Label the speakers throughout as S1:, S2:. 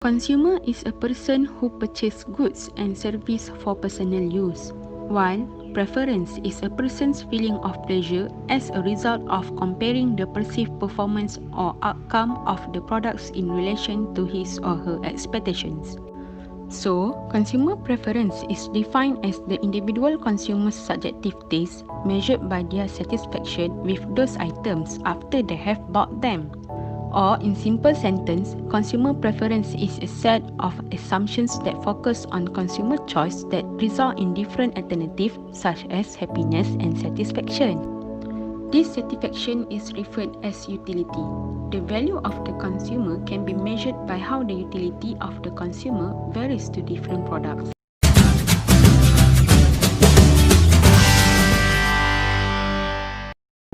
S1: Consumer is a person who purchases goods and services for personal use, while preference is a person's feeling of pleasure as a result of comparing the perceived performance or outcome of the products in relation to his or her expectations. So, consumer preference is defined as the individual consumer's subjective taste measured by their satisfaction with those items after they have bought them. Or, in simple sentence, consumer preference is a set of assumptions that focus on consumer choice that result in different alternatives such as happiness and satisfaction. This satisfaction is referred as utility. The value of the consumer can be measured by how the utility of the consumer varies to different products.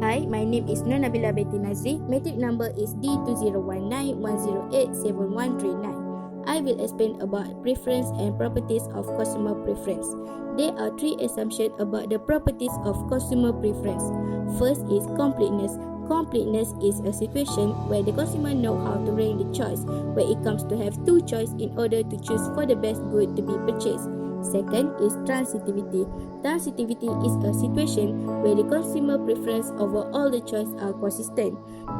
S2: Hi, my name is Nur Nabila Betty Nazri. Matric number is D2019-108-7139. I will explain about preference and properties of consumer preference. There are three assumptions about the properties of consumer preference. First is completeness. Completeness is a situation where the consumer knows how to rank the choice, where it comes to have two choices in order to choose for the best good to be purchased. Second is transitivity. Transitivity is a situation where the consumer preference over all the choices are consistent.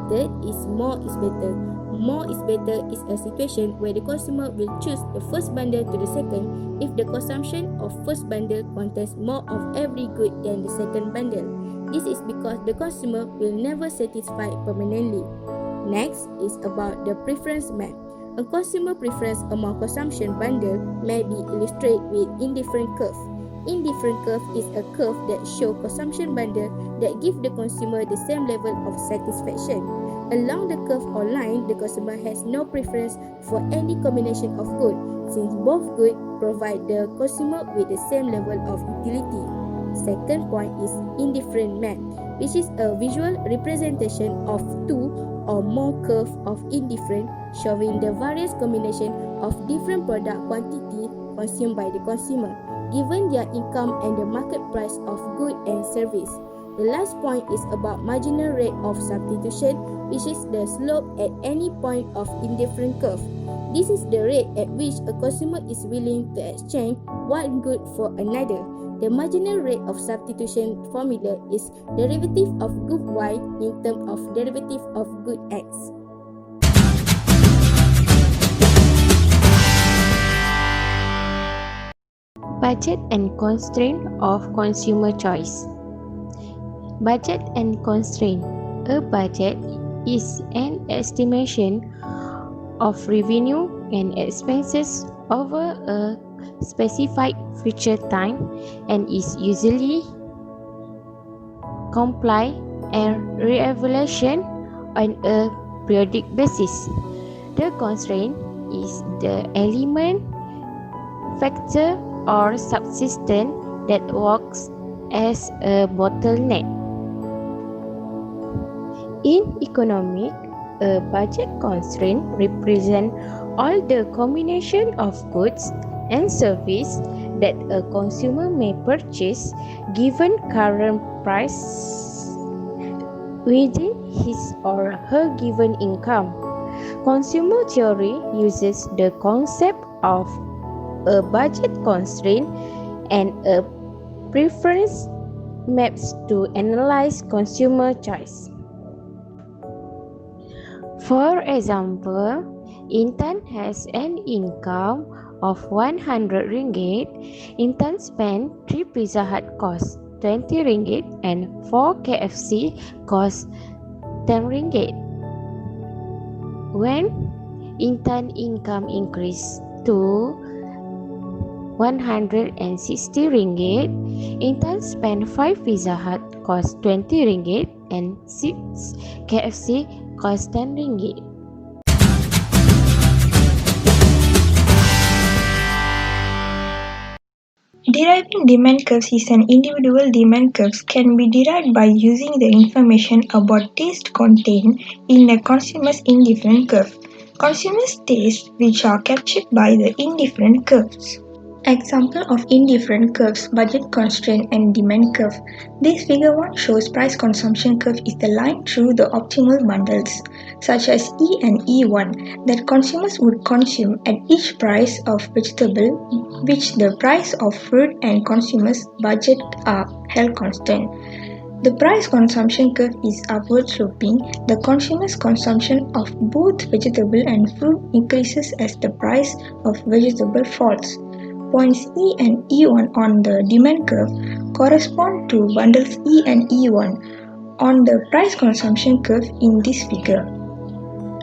S2: Third is more is better. More is better is a situation where the consumer will choose the first bundle to the second if the consumption of first bundle contains more of every good than the second bundle. This is because the consumer will never satisfy permanently. Next is about the preference map. A consumer preference among consumption bundle may be illustrated with indifferent curve. Indifferent curve is a curve that shows consumption bundle that give the consumer the same level of satisfaction. Along the curve or line, the consumer has no preference for any combination of goods, since both goods provide the consumer with the same level of utility. Second point is indifferent map, which is a visual representation of two or more curve of indifferent, showing the various combination of different product quantity consumed by the consumer, given their income and the market price of good and service. The last point is about marginal rate of substitution, which is the slope at any point of indifferent curve. This is the rate at which a consumer is willing to exchange one good for another. The marginal rate of substitution formula is derivative of good Y in terms of derivative of good X.
S3: Budget and constraint of consumer choice. Budget and constraint. A budget is an estimation of revenue and expenses over a specified future time and is usually comply and re-evaluation on a periodic basis. The constraint is the element, factor, or subsistence that works as a bottleneck. In economic, a budget constraint represents all the combination of goods and services that a consumer may purchase given current price within his or her given income. Consumer theory uses the concept of a budget constraint and a preference maps to analyze consumer choice. For example, Intan has an income of 100 ringgit. Intan spent 3 Pizza Hut cost 20 ringgit and 4 KFC cost 10 ringgit. When Intan income increased to 160 ringgit, Intan spent 5 Pizza Hut cost 20 ringgit and 6 KFC cost 10 ringgit.
S4: Deriving demand curves is an individual demand curves can be derived by using the information about taste contained in a consumer's indifferent curve. Consumers' tastes which are captured by the indifferent curves. Example of indifferent curves, budget constraint and demand curve. This figure 1 shows price consumption curve is the line through the optimal bundles, such as E and E1, that consumers would consume at each price of vegetable, which the price of fruit and consumers' budget are held constant. The price consumption curve is upward sloping. The consumer's consumption of both vegetable and fruit increases as the price of vegetable falls. Points E and E1 on the demand curve correspond to bundles E and E1 on the price consumption curve in this figure.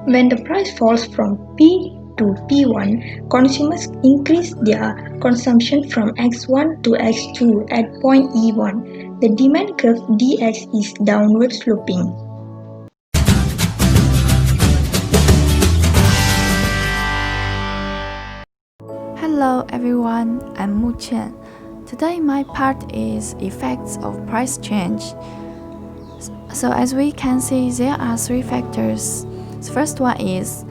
S4: When the price falls from P to P1, consumers increase their consumption from X1 to X2 at point E1. The demand curve Dx is downward sloping.
S5: Hello everyone, I'm Mu Qian. Today my part is effects of price change. So as we can see, there are three factors. The first one is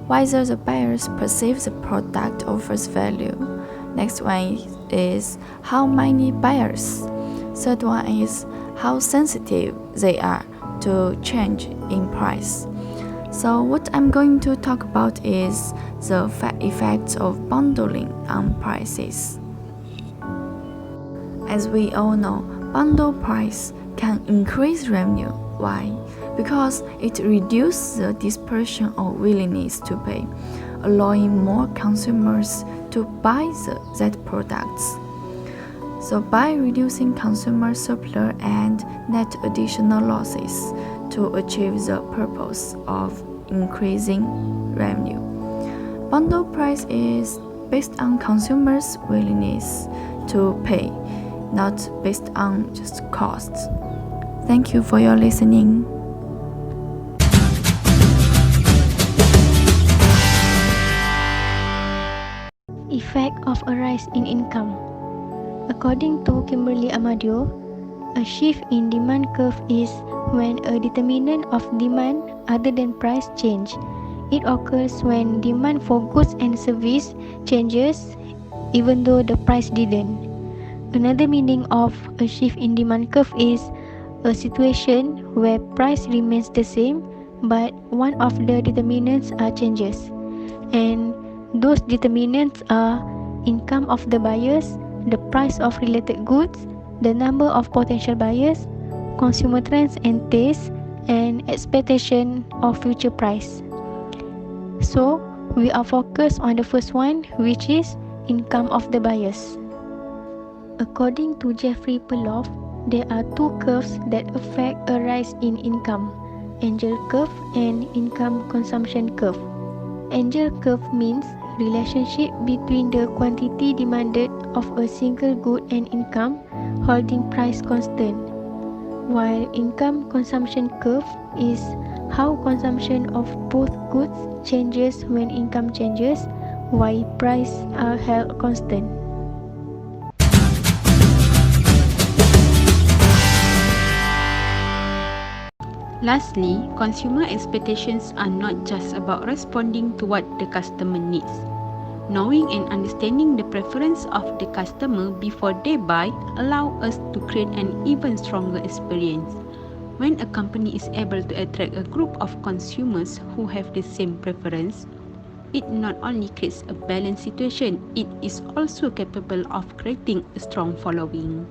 S5: whether the buyers perceive the product offers value. Next one is how many buyers. Third one is how sensitive they are to change in price. So what I'm going to talk about is the effects of bundling on prices. As we all know, bundle price can increase revenue. Why? Because it reduces the dispersion of willingness to pay, allowing more consumers to buy that products. So by reducing consumer surplus and net additional losses to achieve the purpose of increasing revenue. Bundle price is based on consumers' willingness to pay, not based on just costs. Thank you for your listening.
S6: Effect of a rise in income. According to Kimberly Amadio, a shift in demand curve is when a determinant of demand other than price change. It occurs when demand for goods and service changes even though the price didn't. Another meaning of a shift in demand curve is a situation where price remains the same but one of the determinants changes. And those determinants are income of the buyers, the price of related goods, the number of potential buyers, consumer trends and tastes, and expectation of future price. So, we are focused on the first one, which is income of the buyers. According to Jeffrey Perloff, there are two curves that affect a rise in income, angel curve and income consumption curve. Angel curve means relationship between the quantity demanded of a single good and income holding price constant, while income consumption curve is how consumption of both goods changes when income changes, while price are held constant.
S1: Lastly, consumer expectations are not just about responding to what the customer needs. Knowing and understanding the preference of the customer before they buy allow us to create an even stronger experience. When a company is able to attract a group of consumers who have the same preference, it not only creates a balanced situation, it is also capable of creating a strong following.